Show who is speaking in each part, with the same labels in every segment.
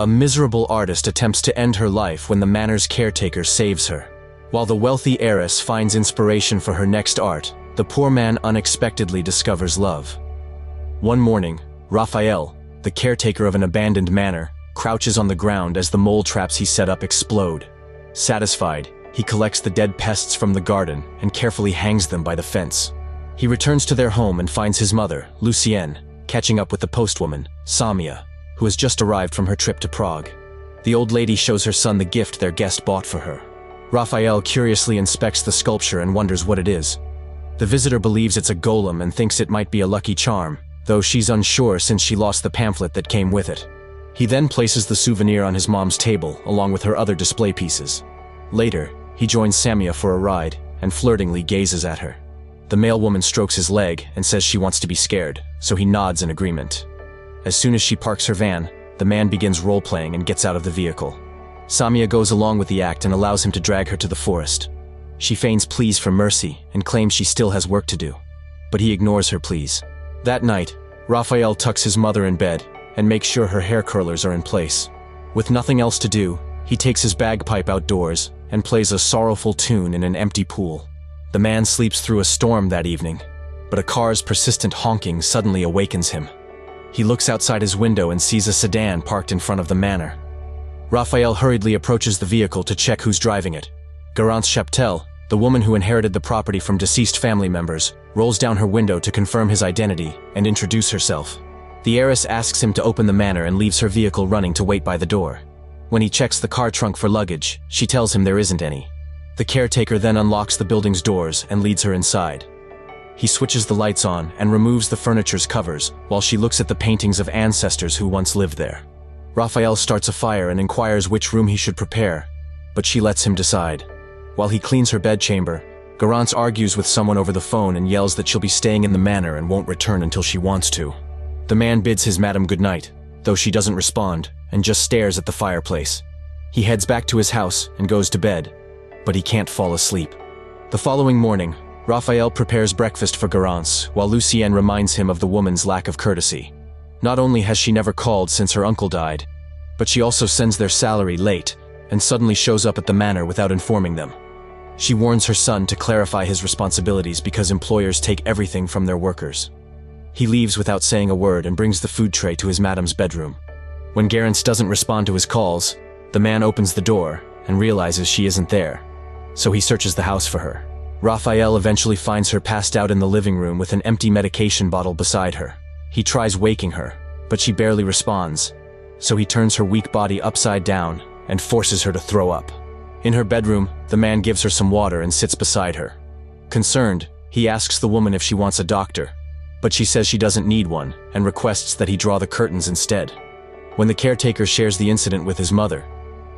Speaker 1: A miserable artist attempts to end her life when the manor's caretaker saves her. While the wealthy heiress finds inspiration for her next art, the poor man unexpectedly discovers love. One morning, Raphael, the caretaker of an abandoned manor, crouches on the ground as the mole traps he set up explode. Satisfied, he collects the dead pests from the garden and carefully hangs them by the fence. He returns to their home and finds his mother, Lucienne, catching up with the postwoman, Samia, who has just arrived from her trip to Prague. The old lady shows her son the gift their guest bought for her. Raphael curiously inspects the sculpture and wonders what it is. The visitor believes it's a golem and thinks it might be a lucky charm, though she's unsure since she lost the pamphlet that came with it. He then places the souvenir on his mom's table, along with her other display pieces. Later, he joins Samia for a ride and flirtingly gazes at her. The male woman strokes his leg and says she wants to be scared, so he nods in agreement. As soon as she parks her van, the man begins role-playing and gets out of the vehicle. Samia goes along with the act and allows him to drag her to the forest. She feigns pleas for mercy and claims she still has work to do, but he ignores her pleas. That night, Raphael tucks his mother in bed and makes sure her hair curlers are in place. With nothing else to do, he takes his bagpipe outdoors and plays a sorrowful tune in an empty pool. The man sleeps through a storm that evening, but a car's persistent honking suddenly awakens him. He looks outside his window and sees a sedan parked in front of the manor. Raphael hurriedly approaches the vehicle to check who's driving it. Garance Chaptel, the woman who inherited the property from deceased family members, rolls down her window to confirm his identity and introduce herself. The heiress asks him to open the manor and leaves her vehicle running to wait by the door. When he checks the car trunk for luggage, she tells him there isn't any. The caretaker then unlocks the building's doors and leads her inside. He switches the lights on and removes the furniture's covers while she looks at the paintings of ancestors who once lived there. Raphael starts a fire and inquires which room he should prepare, but she lets him decide. While he cleans her bedchamber, Garance argues with someone over the phone and yells that she'll be staying in the manor and won't return until she wants to. The man bids his madam goodnight, though she doesn't respond and just stares at the fireplace. He heads back to his house and goes to bed, but he can't fall asleep. The following morning, Raphael prepares breakfast for Garance, while Lucienne reminds him of the woman's lack of courtesy. Not only has she never called since her uncle died, but she also sends their salary late and suddenly shows up at the manor without informing them. She warns her son to clarify his responsibilities because employers take everything from their workers. He leaves without saying a word and brings the food tray to his madam's bedroom. When Garance doesn't respond to his calls, the man opens the door and realizes she isn't there, so he searches the house for her. Raphael eventually finds her passed out in the living room with an empty medication bottle beside her. He tries waking her, but she barely responds, so he turns her weak body upside down and forces her to throw up. In her bedroom, the man gives her some water and sits beside her. Concerned, he asks the woman if she wants a doctor, but she says she doesn't need one and requests that he draw the curtains instead. When the caretaker shares the incident with his mother,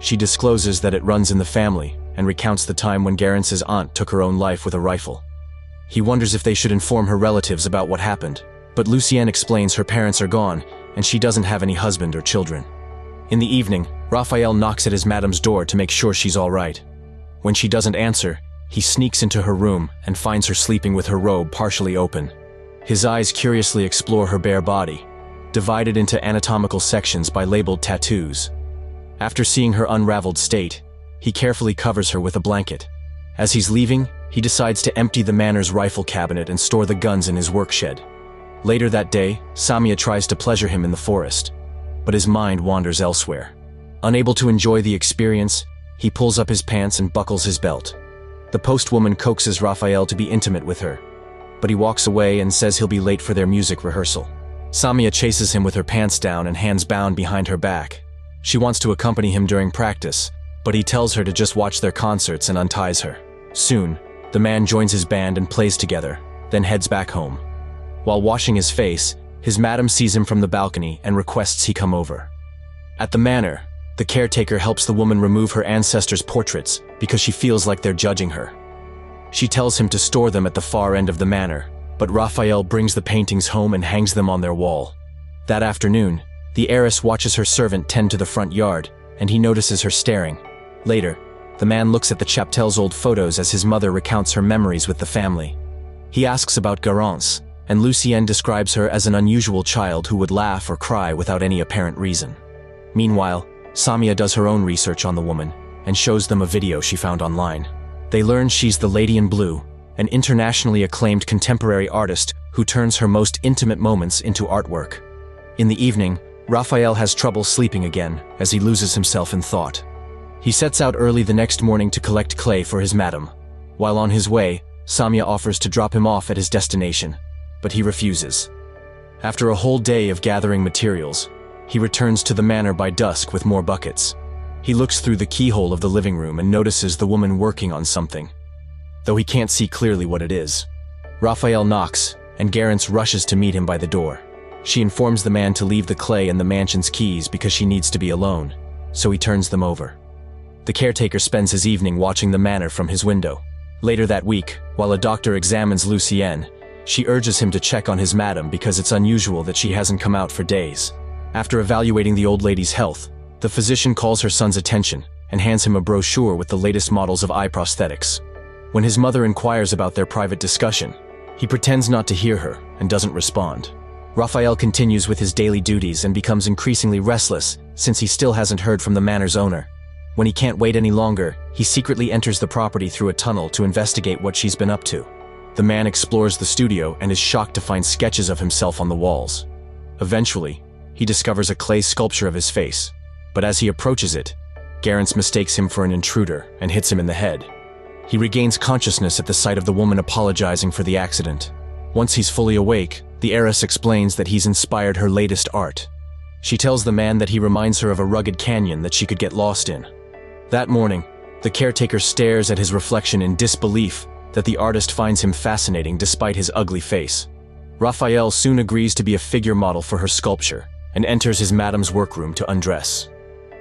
Speaker 1: she discloses that it runs in the family and recounts the time when Garance's aunt took her own life with a rifle. He wonders if they should inform her relatives about what happened, but Lucienne explains her parents are gone and she doesn't have any husband or children. In the evening, Raphael knocks at his madam's door to make sure she's all right. When she doesn't answer, he sneaks into her room and finds her sleeping with her robe partially open. His eyes curiously explore her bare body, divided into anatomical sections by labeled tattoos. After seeing her unraveled state, he carefully covers her with a blanket. As he's leaving, he decides to empty the manor's rifle cabinet and store the guns in his work shed. Later that day, Samia tries to pleasure him in the forest, but his mind wanders elsewhere. Unable to enjoy the experience, he pulls up his pants and buckles his belt. The postwoman coaxes Raphael to be intimate with her, but he walks away and says he'll be late for their music rehearsal. Samia chases him with her pants down and hands bound behind her back. She wants to accompany him during practice, but he tells her to just watch their concerts and unties her. Soon, the man joins his band and plays together, then heads back home. While washing his face, his madam sees him from the balcony and requests he come over. At the manor, the caretaker helps the woman remove her ancestors' portraits because she feels like they're judging her. She tells him to store them at the far end of the manor, but Raphael brings the paintings home and hangs them on their wall. That afternoon, the heiress watches her servant tend to the front yard, and he notices her staring. Later, the man looks at the Chaptel's old photos as his mother recounts her memories with the family. He asks about Garance, and Lucienne describes her as an unusual child who would laugh or cry without any apparent reason. Meanwhile, Samia does her own research on the woman and shows them a video she found online. They learn she's the Lady in Blue, an internationally acclaimed contemporary artist who turns her most intimate moments into artwork. In the evening, Raphael has trouble sleeping again as he loses himself in thought. He sets out early the next morning to collect clay for his madam. While on his way, Samia offers to drop him off at his destination, but he refuses. After a whole day of gathering materials, he returns to the manor by dusk with more buckets. He looks through the keyhole of the living room and notices the woman working on something, though he can't see clearly what it is. Raphael knocks, and Garance rushes to meet him by the door. She informs the man to leave the clay and the mansion's keys because she needs to be alone, so he turns them over. The caretaker spends his evening watching the manor from his window. Later that week, while a doctor examines Lucienne, she urges him to check on his madam because it's unusual that she hasn't come out for days. After evaluating the old lady's health, the physician calls her son's attention and hands him a brochure with the latest models of eye prosthetics. When his mother inquires about their private discussion, he pretends not to hear her and doesn't respond. Raphael continues with his daily duties and becomes increasingly restless since he still hasn't heard from the manor's owner. When he can't wait any longer, he secretly enters the property through a tunnel to investigate what she's been up to. The man explores the studio and is shocked to find sketches of himself on the walls. Eventually, he discovers a clay sculpture of his face, but as he approaches it, Garance mistakes him for an intruder and hits him in the head. He regains consciousness at the sight of the woman apologizing for the accident. Once he's fully awake, the heiress explains that he's inspired her latest art. She tells the man that he reminds her of a rugged canyon that she could get lost in. That morning, the caretaker stares at his reflection in disbelief that the artist finds him fascinating despite his ugly face. Raphael soon agrees to be a figure model for her sculpture and enters his madam's workroom to undress.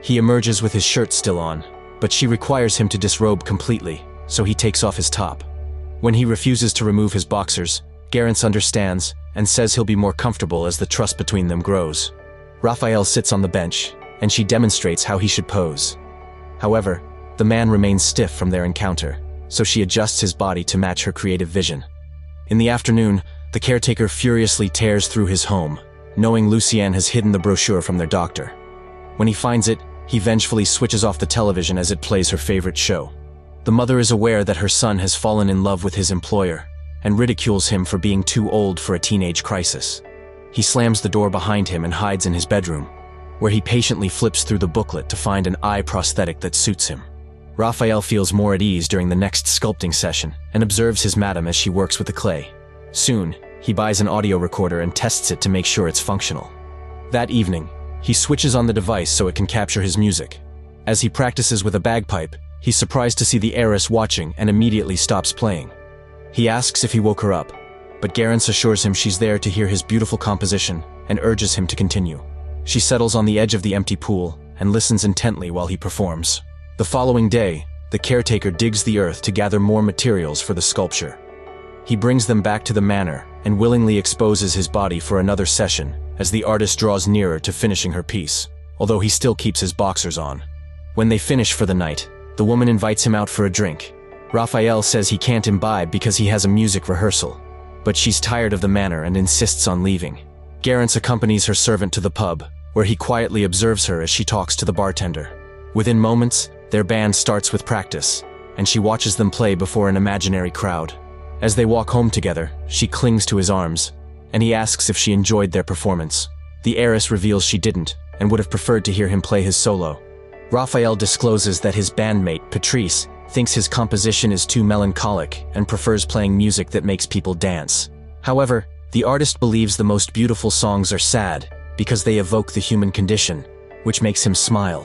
Speaker 1: He emerges with his shirt still on, but she requires him to disrobe completely, so he takes off his top. When he refuses to remove his boxers, Garance understands and says he'll be more comfortable as the trust between them grows. Raphael sits on the bench, and she demonstrates how he should pose. However, the man remains stiff from their encounter, so she adjusts his body to match her creative vision. In the afternoon, the caretaker furiously tears through his home, knowing Lucienne has hidden the brochure from their doctor. When he finds it, he vengefully switches off the television as it plays her favorite show. The mother is aware that her son has fallen in love with his employer, and ridicules him for being too old for a teenage crisis. He slams the door behind him and hides in his bedroom, where he patiently flips through the booklet to find an eye prosthetic that suits him. Raphael feels more at ease during the next sculpting session and observes his madam as she works with the clay. Soon, he buys an audio recorder and tests it to make sure it's functional. That evening, he switches on the device so it can capture his music. As he practices with a bagpipe, he's surprised to see the heiress watching and immediately stops playing. He asks if he woke her up, but Garance assures him she's there to hear his beautiful composition and urges him to continue. She settles on the edge of the empty pool and listens intently while he performs. The following day, the caretaker digs the earth to gather more materials for the sculpture. He brings them back to the manor and willingly exposes his body for another session as the artist draws nearer to finishing her piece, although he still keeps his boxers on. When they finish for the night, the woman invites him out for a drink. Raphael says he can't imbibe because he has a music rehearsal, but she's tired of the manor and insists on leaving. Garance accompanies her servant to the pub, where he quietly observes her as she talks to the bartender. Within moments, their band starts with practice, and she watches them play before an imaginary crowd. As they walk home together, she clings to his arms, and he asks if she enjoyed their performance. The heiress reveals she didn't, and would have preferred to hear him play his solo. Raphael discloses that his bandmate, Patrice, thinks his composition is too melancholic and prefers playing music that makes people dance. However, the artist believes the most beautiful songs are sad because they evoke the human condition, which makes him smile.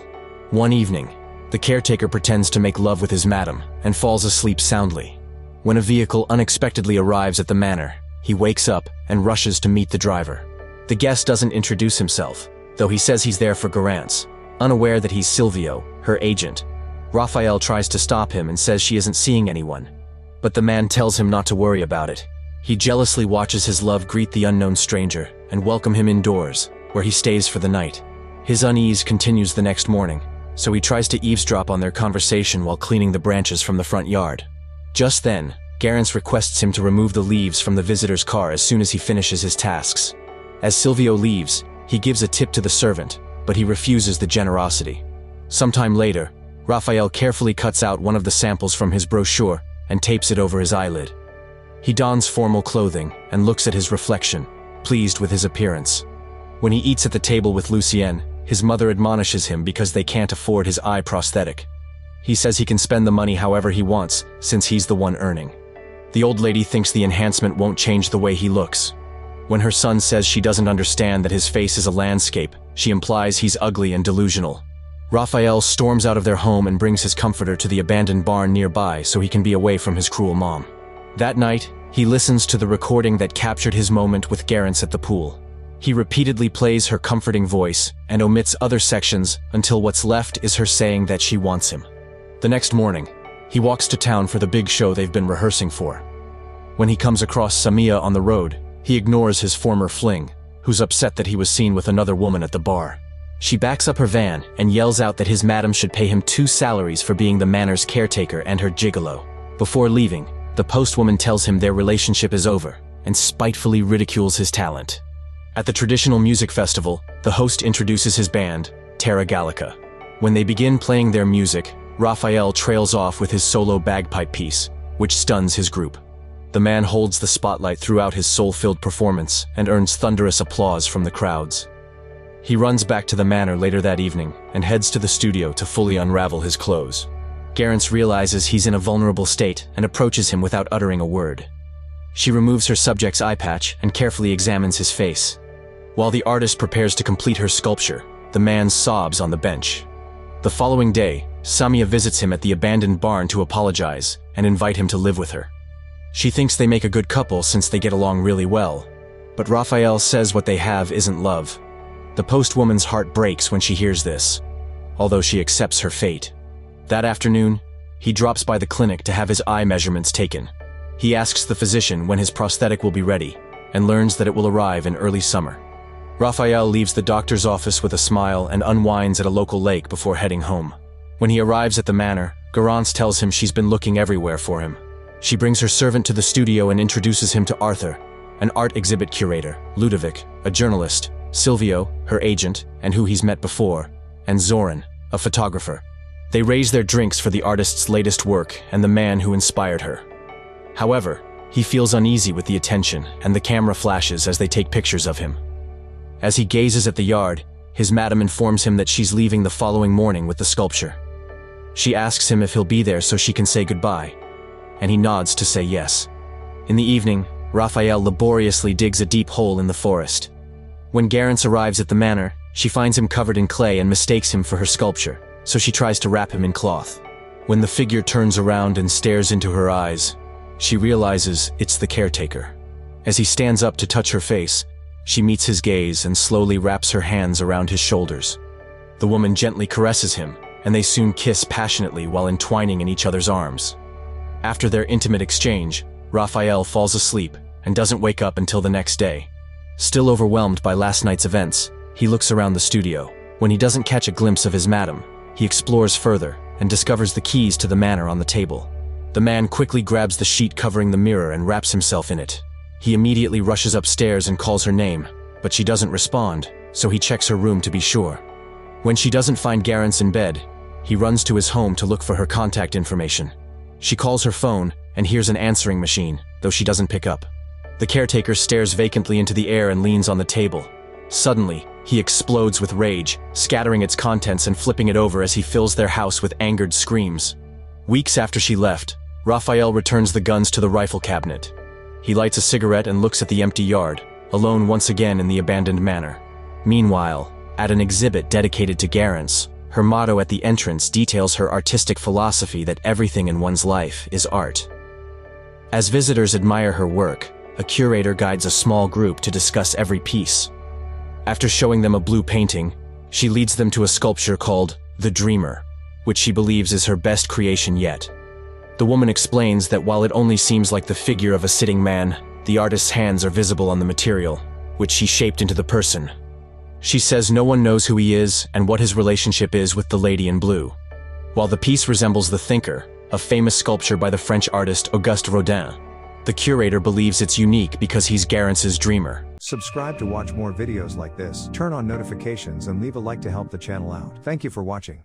Speaker 1: One evening, the caretaker pretends to make love with his madam and falls asleep soundly. When a vehicle unexpectedly arrives at the manor, he wakes up and rushes to meet the driver. The guest doesn't introduce himself, though he says he's there for Garance, unaware that he's Silvio, her agent. Raphael tries to stop him and says she isn't seeing anyone, but the man tells him not to worry about it. He jealously watches his love greet the unknown stranger and welcome him indoors, where he stays for the night. His unease continues the next morning, so he tries to eavesdrop on their conversation while cleaning the branches from the front yard. Just then, Garance requests him to remove the leaves from the visitor's car as soon as he finishes his tasks. As Silvio leaves, he gives a tip to the servant, but he refuses the generosity. Sometime later, Raphael carefully cuts out one of the samples from his brochure and tapes it over his eyelid. He dons formal clothing and looks at his reflection, pleased with his appearance. When he eats at the table with Lucienne, his mother admonishes him because they can't afford his eye prosthetic. He says he can spend the money however he wants, since he's the one earning. The old lady thinks the enhancement won't change the way he looks. When her son says she doesn't understand that his face is a landscape, she implies he's ugly and delusional. Raphael storms out of their home and brings his comforter to the abandoned barn nearby so he can be away from his cruel mom. That night, he listens to the recording that captured his moment with Garance at the pool. He repeatedly plays her comforting voice and omits other sections until what's left is her saying that she wants him. The next morning, he walks to town for the big show they've been rehearsing for. When he comes across Samia on the road, he ignores his former fling, who's upset that he was seen with another woman at the bar. She backs up her van and yells out that his madam should pay him 2 salaries for being the manor's caretaker and her gigolo. Before leaving, the postwoman tells him their relationship is over and spitefully ridicules his talent. At the traditional music festival, the host introduces his band, Terra Gallica. When they begin playing their music, Raphael trails off with his solo bagpipe piece, which stuns his group. The man holds the spotlight throughout his soul-filled performance and earns thunderous applause from the crowds. He runs back to the manor later that evening and heads to the studio to fully unravel his clothes. Garance realizes he's in a vulnerable state and approaches him without uttering a word. She removes her subject's eye patch and carefully examines his face. While the artist prepares to complete her sculpture, the man sobs on the bench. The following day, Samia visits him at the abandoned barn to apologize and invite him to live with her. She thinks they make a good couple since they get along really well, but Raphael says what they have isn't love. The postwoman's heart breaks when she hears this, although she accepts her fate. That afternoon, he drops by the clinic to have his eye measurements taken. He asks the physician when his prosthetic will be ready and learns that it will arrive in early summer. Raphael leaves the doctor's office with a smile and unwinds at a local lake before heading home. When he arrives at the manor, Garance tells him she's been looking everywhere for him. She brings her servant to the studio and introduces him to Arthur, an art exhibit curator, Ludovic, a journalist, Silvio, her agent, and who he's met before, and Zoran, a photographer. They raise their drinks for the artist's latest work and the man who inspired her. However, he feels uneasy with the attention and the camera flashes as they take pictures of him. As he gazes at the yard, his madam informs him that she's leaving the following morning with the sculpture. She asks him if he'll be there so she can say goodbye, and he nods to say yes. In the evening, Raphael laboriously digs a deep hole in the forest. When Garance arrives at the manor, she finds him covered in clay and mistakes him for her sculpture, so she tries to wrap him in cloth. When the figure turns around and stares into her eyes, she realizes it's the caretaker. As he stands up to touch her face, she meets his gaze and slowly wraps her hands around his shoulders. The woman gently caresses him, and they soon kiss passionately while entwining in each other's arms. After their intimate exchange, Raphael falls asleep and doesn't wake up until the next day. Still overwhelmed by last night's events, he looks around the studio. When he doesn't catch a glimpse of his madam, he explores further and discovers the keys to the manor on the table. The man quickly grabs the sheet covering the mirror and wraps himself in it. He immediately rushes upstairs and calls her name, but she doesn't respond, so he checks her room to be sure. When she doesn't find Garance in bed, he runs to his home to look for her contact information. She calls her phone and hears an answering machine, though she doesn't pick up. The caretaker stares vacantly into the air and leans on the table. Suddenly, he explodes with rage, scattering its contents and flipping it over as he fills their house with angered screams. Weeks after she left, Raphael returns the guns to the rifle cabinet. He lights a cigarette and looks at the empty yard, alone once again in the abandoned manor. Meanwhile, at an exhibit dedicated to Garance, her motto at the entrance details her artistic philosophy that everything in one's life is art. As visitors admire her work, a curator guides a small group to discuss every piece. After showing them a blue painting, she leads them to a sculpture called TheDreamer, which she believes is her best creation yet. The woman explains that while it only seems like the figure of a sitting man, the artist's hands are visible on the material, which she shaped into the person. She says no one knows who he is and what his relationship is with the lady in blue. While the piece resembles The Thinker, a famous sculpture by the French artist Auguste Rodin, the curator believes it's unique because he's Garance's dreamer,
Speaker 2: Subscribe to watch more videos like this, turn on notifications and leave a like to help the channel out. Thank you for watching.